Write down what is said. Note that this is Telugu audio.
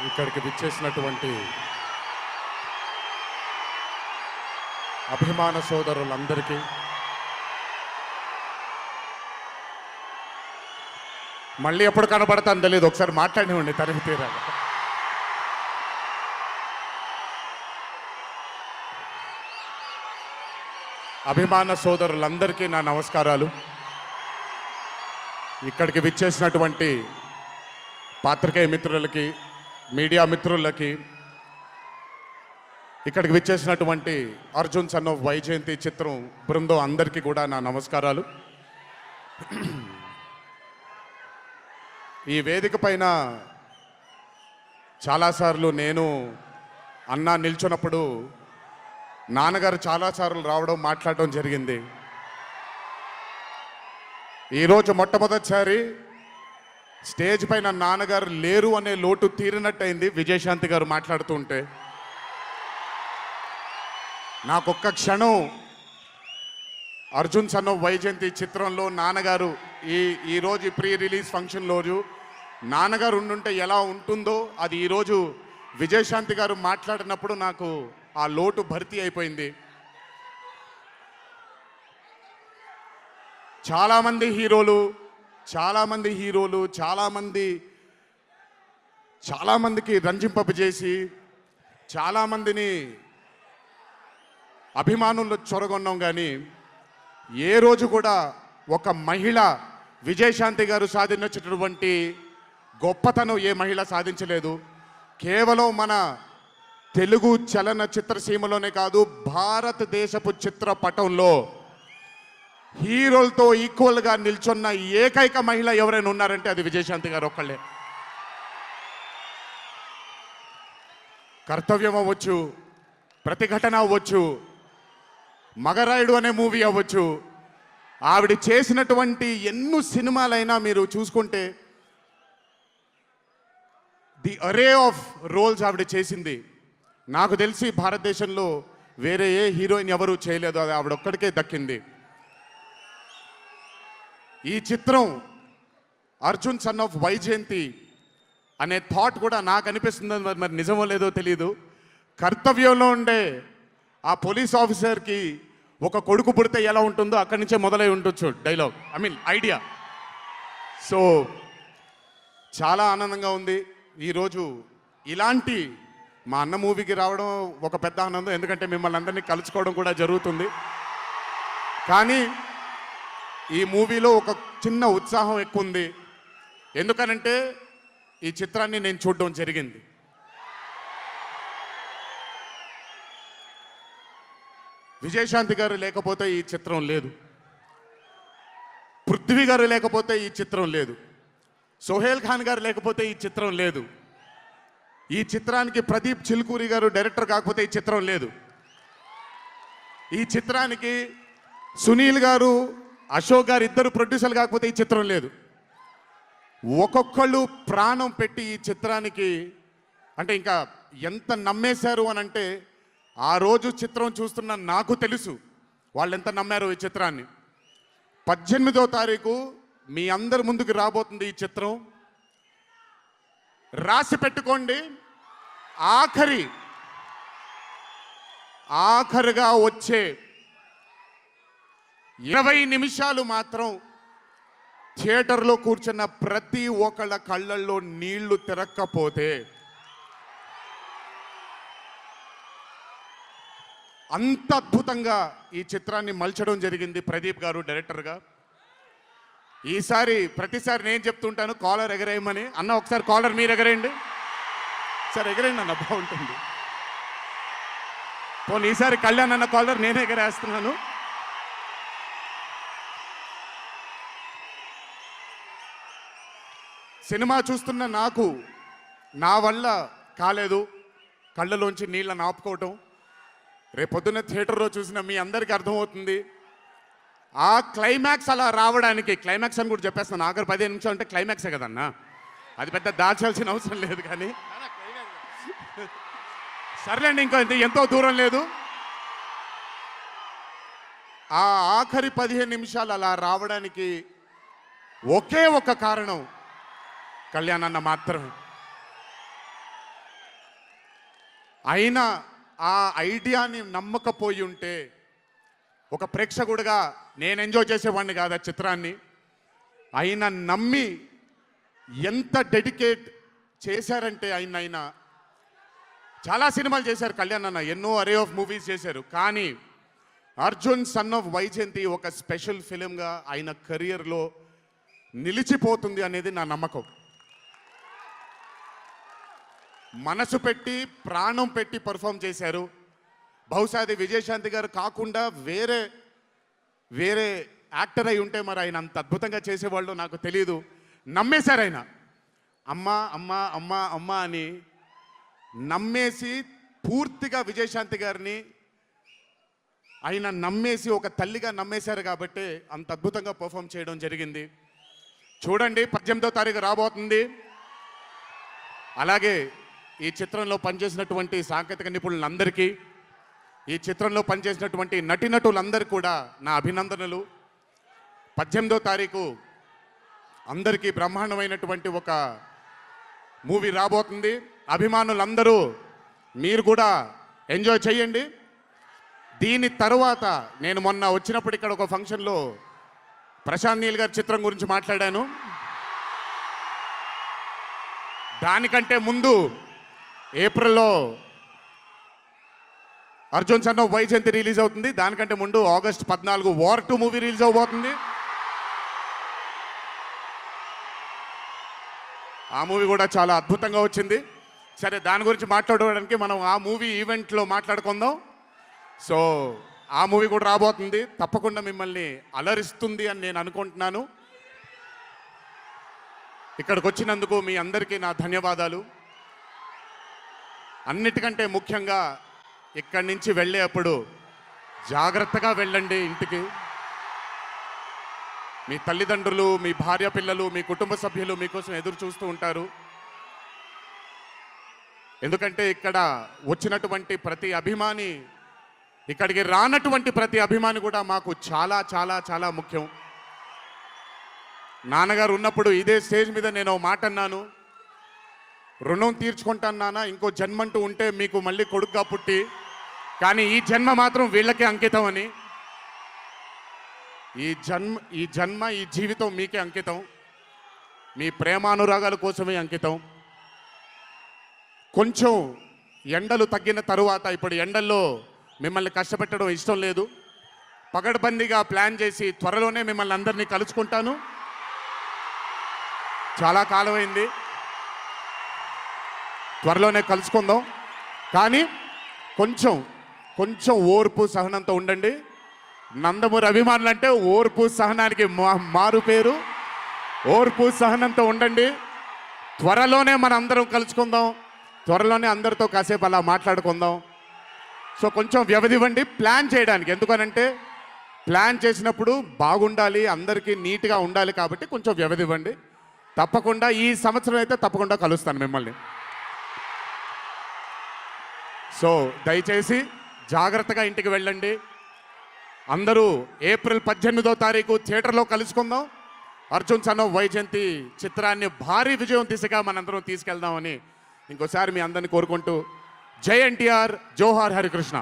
ఇక్కడికి విచ్చేసినటువంటి అభిమాన సోదరులందరికీ మళ్ళీ ఎప్పుడు కనబడతాను తెలియదు, ఒకసారి మాట్లాడివ్వండి తనిఖీ తీరాలి. అభిమాన సోదరులందరికీ నా నమస్కారాలు. ఇక్కడికి విచ్చేసినటువంటి పాత్రికేయ మిత్రులకి, మీడియా మిత్రులకి, ఇక్కడికి విచ్చేసినటువంటి అర్జున్ సన్ ఆఫ్ వైజయంతి చిత్రం బృందం అందరికీ కూడా నా నమస్కారాలు. ఈ వేదిక పైన చాలాసార్లు నేను అన్నా నిల్చున్నప్పుడు నాన్నగారు చాలాసార్లు రావడం, మాట్లాడడం జరిగింది. ఈరోజు మొట్టమొదటిసారి స్టేజ్ పైన నాన్నగారు లేరు అనే లోటు తీరినట్టయింది విజయశాంతి గారు మాట్లాడుతుంటే. నాకొక్క క్షణం అర్జున్ సన్ ఆఫ్ వైజయంతి చిత్రంలో నాన్నగారు ఈరోజు ప్రీ రిలీజ్ ఫంక్షన్ రోజు నాన్నగారు ఉండుంటే ఎలా ఉంటుందో అది ఈరోజు విజయశాంతి గారు మాట్లాడినప్పుడు నాకు ఆ లోటు భర్తీ అయిపోయింది. చాలామంది హీరోలు చాలామందికి రంజింపజేసి చాలామందిని అభిమానుల్లో చొరగొన్నాం. కానీ ఏ రోజు కూడా ఒక మహిళ విజయశాంతి గారు సాధించినటువంటి గొప్పతనం ఏ మహిళ సాధించలేదు. కేవలం మన తెలుగు చలన చిత్రసీమలోనే కాదు, భారతదేశపు చిత్రపటంలో హీరోలతో ఈక్వల్గా నిల్చున్న ఏకైక మహిళ ఎవరైనా ఉన్నారంటే అది విజయశాంతి గారు ఒక్కళ్ళే. కర్తవ్యం అవ్వచ్చు, ప్రతిఘటన అవ్వచ్చు, మగరాయుడు అనే మూవీ అవ్వచ్చు, ఆవిడ చేసినటువంటి ఎన్నో సినిమాలైనా మీరు చూసుకుంటే ది అరే ఆఫ్ రోల్స్ ఆవిడ చేసింది. నాకు తెలిసి భారతదేశంలో వేరే ఏ హీరోయిన్ ఎవరూ చేయలేదు, అది ఆవిడ ఒక్కడికే దక్కింది. ఈ చిత్రం అర్జున్ సన్ ఆఫ్ వైజయంతి అనే థాట్ కూడా నాకు అనిపిస్తుంది, మరి నిజమో లేదో తెలియదు. కర్తవ్యంలో ఉండే ఆ పోలీస్ ఆఫీసర్కి ఒక కొడుకు పుడితే ఎలా ఉంటుందో అక్కడి నుంచే మొదలై ఉండొచ్చు డైలాగ్, ఐడియా. సో చాలా ఆనందంగా ఉంది ఈరోజు ఇలాంటి మా అన్న మూవీకి రావడం ఒక పెద్ద ఆనందం, ఎందుకంటే మిమ్మల్ని అందరినీ కలుసుకోవడం కూడా జరుగుతుంది. కానీ ఈ మూవీలో ఒక చిన్న ఉత్సాహం ఎక్కువ ఉంది. ఎందుకనంటే ఈ చిత్రాన్ని నేను చూడడం జరిగింది. విజయశాంతి గారు లేకపోతే ఈ చిత్రం లేదు, పృథ్వీ గారు లేకపోతే ఈ చిత్రం లేదు, సోహేల్ ఖాన్ గారు లేకపోతే ఈ చిత్రం లేదు, ఈ చిత్రానికి ప్రదీప్ చిల్కూరి గారు డైరెక్టర్ కాకపోతే ఈ చిత్రం లేదు, ఈ చిత్రానికి సునీల్ గారు, అశోక్ గారు ఇద్దరు ప్రొడ్యూసర్లు కాకపోతే ఈ చిత్రం లేదు. ఒక్కొక్కళ్ళు ప్రాణం పెట్టి ఈ చిత్రానికి అంటే ఇంకా ఎంత నమ్మేశారు అని అంటే, ఆ రోజు చిత్రం చూస్తున్న నాకు తెలుసు వాళ్ళు ఎంత నమ్మారు ఈ చిత్రాన్ని. 18వ తారీఖు మీ అందరి ముందుకు రాబోతుంది ఈ చిత్రం. రాసి పెట్టుకోండి, ఆఖరిగా వచ్చే 20 నిమిషాలు మాత్రం థియేటర్లో కూర్చున్న ప్రతి ఒక్కళ్ళ కళ్ళల్లో నీళ్లు తిరక్కపోతే అంత అద్భుతంగా ఈ చిత్రాన్ని మలచడం జరిగింది ప్రదీప్ గారు డైరెక్టర్గా. ప్రతిసారి నేను చెప్తుంటాను కాలర్ ఎగరేయమని. అన్న ఒకసారి కాలర్ మీరు ఎగరేయండి సార్, ఎగరేయండి అన్న, బాగుంటుంది. పోనీ ఈసారి కళ్యాణ్ అన్న కాలర్ నేనే ఎగరేస్తున్నాను. సినిమా చూస్తున్న నాకు నా వల్ల కాలేదు కళ్ళలోంచి నీళ్ళని ఆపుకోవటం. రేపొద్దున్న థియేటర్లో చూసిన మీ అందరికీ అర్థమవుతుంది. ఆ క్లైమాక్స్ అలా రావడానికి, క్లైమాక్స్ అని కూడా చెప్పేస్తాను, ఆఖరి 15 నిమిషాలు అంటే క్లైమాక్సే కదన్నా, అది పెద్ద దాచాల్సిన అవసరం లేదు. కానీ సర్లేండి, ఇంకా ఎంతో దూరం లేదు. ఆ ఆఖరి 15 నిమిషాలు అలా రావడానికి ఒకే ఒక కారణం కళ్యాణ్ అన్న మాత్రమే. అయినా ఆ ఐడియాని నమ్మకపోయి ఉంటే ఒక ప్రేక్షకుడిగా నేను ఎంజాయ్ చేసేవాడిని కాదు ఆ చిత్రాన్ని. అయినా నమ్మి ఎంత డెడికేట్ చేశారంటే ఆయన చాలా సినిమాలు చేశారు కళ్యాణ్ అన్న, ఎన్నో అరే ఆఫ్ మూవీస్ చేశారు. కానీ అర్జున్ సన్ ఆఫ్ వైజయంతి ఒక స్పెషల్ ఫిలింగా ఆయన కెరియర్లో నిలిచిపోతుంది అనేది నా నమ్మకం. మనసు పెట్టి ప్రాణం పెట్టి పర్ఫామ్ చేశారు. బహుశా అది విజయశాంతి గారు కాకుండా వేరే యాక్టర్ అయి ఉంటే మరి ఆయన అంత అద్భుతంగా చేసేవాళ్ళు నాకు తెలియదు. నమ్మేశారు ఆయన. అమ్మా అమ్మా అమ్మా అమ్మా అని నమ్మేసి పూర్తిగా విజయశాంతి గారిని ఆయన నమ్మేసి ఒక తల్లిగా నమ్మేశారు కాబట్టి అంత అద్భుతంగా పర్ఫామ్ చేయడం జరిగింది. చూడండి 18వ తారీఖు రాబోతుంది. అలాగే ఈ చిత్రంలో పనిచేసినటువంటి సాంకేతిక నిపుణులందరికీ, ఈ చిత్రంలో పనిచేసినటువంటి నటీనటులందరికీ కూడా నా అభినందనలు. 18వ తారీఖు అందరికీ బ్రహ్మాండమైనటువంటి ఒక మూవీ రాబోతుంది. అభిమానులందరూ మీరు కూడా ఎంజాయ్ చేయండి. దీని తరువాత నేను మొన్న వచ్చినప్పుడు ఇక్కడ ఒక ఫంక్షన్లో ప్రశాంత్ నీల్ గారి చిత్రం గురించి మాట్లాడాను. దానికంటే ముందు ఏప్రిల్లో Arjun son of Vyjayanthi release అవుతుంది. దానికంటే ముందు ఆగస్ట్ 14 వార్ 2 మూవీ రిలీజ్ అవబోతుంది. ఆ మూవీ కూడా చాలా అద్భుతంగా వచ్చింది. సరే, దాని గురించి మాట్లాడుకోవడానికి మనం ఆ మూవీ ఈవెంట్లో మాట్లాడుకుందాం. సో ఆ మూవీ కూడా రాబోతుంది. తప్పకుండా మిమ్మల్ని అలరిస్తుంది అని నేను అనుకుంటున్నాను. ఇక్కడికి వచ్చినందుకు మీ అందరికీ నా ధన్యవాదాలు. అన్నిటికంటే ముఖ్యంగా ఇక్కడి నుంచి వెళ్ళేటప్పుడు జాగ్రత్తగా వెళ్ళండి ఇంటికి. మీ తల్లిదండ్రులు, మీ భార్య పిల్లలు, మీ కుటుంబ సభ్యులు మీకోసం ఎదురు చూస్తూ ఉంటారు. ఎందుకంటే ఇక్కడ వచ్చినటువంటి ప్రతి అభిమాని, ఇక్కడికి రానటువంటి ప్రతి అభిమాని కూడా మాకు చాలా చాలా చాలా ముఖ్యం. నాన్నగారు ఉన్నప్పుడు ఇదే స్టేజ్ మీద నేను మాట అన్నాను, రుణం తీర్చుకుంటాను నాన్న, ఇంకో జన్మంటూ ఉంటే మీకు మళ్ళీ కొడుకుగా పుట్టి, కానీ ఈ జన్మ మాత్రం వీళ్ళకే అంకితం అని. ఈ జన్మ ఈ జీవితం మీకే అంకితం, మీ ప్రేమానురాగాల కోసమే అంకితం. కొంచెం ఎండలు తగ్గిన తరువాత, ఇప్పుడు ఎండల్లో మిమ్మల్ని కష్టపెట్టడం ఇష్టం లేదు, పగడ్బందీగా ప్లాన్ చేసి త్వరలోనే మిమ్మల్ని అందరినీ కలుసుకుంటాను. చాలా కాలమైంది, త్వరలోనే కలుసుకుందాం. కానీ కొంచెం ఓర్పు సహనంతో ఉండండి. నందమూరి అభిమానులు అంటే ఓర్పు సహనానికి మారు పేరు. ఓర్పు సహనంతో ఉండండి. త్వరలోనే మనం అందరం కలుసుకుందాం, త్వరలోనే అందరితో కాసేపు అలా మాట్లాడుకుందాం. సో కొంచెం వ్యవధి ఇవ్వండి ప్లాన్ చేయడానికి. ఎందుకనంటే ప్లాన్ చేసినప్పుడు బాగుండాలి, అందరికీ నీట్గా ఉండాలి, కాబట్టి కొంచెం వ్యవధి ఇవ్వండి. తప్పకుండా ఈ సంవత్సరం అయితే తప్పకుండా కలుస్తాను మిమ్మల్ని. సో దయచేసి జాగ్రత్తగా ఇంటికి వెళ్ళండి. అందరూ ఏప్రిల్ 18వ తారీఖు థియేటర్లో కలుసుకుందాం. అర్జున్ సన్ ఆఫ్ వైజయంతి చిత్రాన్ని భారీ విజయం దిశగా మనందరం తీసుకెళ్దామని ఇంకోసారి మీ అందరిని కోరుకుంటూ, జై ఎన్టీఆర్, జోహార్ హరికృష్ణ.